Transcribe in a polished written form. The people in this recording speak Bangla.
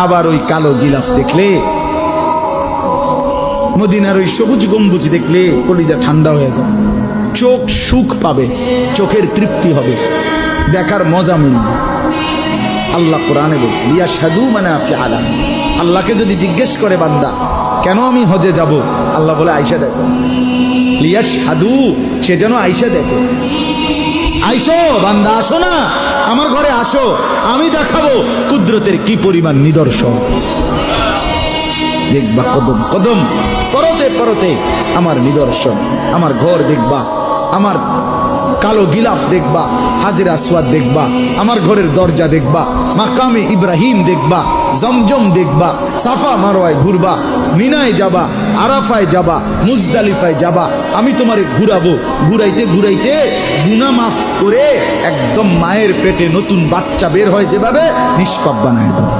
আবার ওই কালো গিলাফ দেখলে, মদিনার ওই সবুজ গম্বুজ দেখলে কলিজা ঠান্ডা হয়ে যাবে, চোখ সুখ পাবে, চোখের তৃপ্তি হবে, দেখার মজা মিলবে। আল্লাহ কোরআনে বলছে লিয়াশহাদু মানাফিআ লাহুম। আল্লাহকে যদি জিজ্ঞেস করে বান্দা কেন আমি হজে যাব, আল্লাহ বলে আয়েশা দেখো, লিয়াশহাদু, সে যেন আয়েশা দেখে। আইসো বান্দা, আসো না আমার ঘরে, আসো, আমি দেখাবো কুদরতের কি পরিমাণ নিদর্শন। দেখবা কদম কদম, পরতে পরতে আমার নিদর্শন, আমার ঘর দেখবা, আমার কালো গিলাফ দেখবা, হাজরে আসওয়াদ দেখবা, আমার ঘরের দরজা দেখবা, মাকামে ইব্রাহিম দেখবা, জমজম দেখবা, সাফা মারওয়ায় ঘুরবা, মিনায় যাবা, আরাফায় যাবা, মুজদালিফায় যাবা, আমি তোমারে ঘুরাবো, ঘুরাইতে ঘুরাইতে গুনাহ মাফ করে একদম মায়ের পেটে নতুন বাচ্চা বের হয় যেভাবে, নিষ্পাপ বানায় দেবো।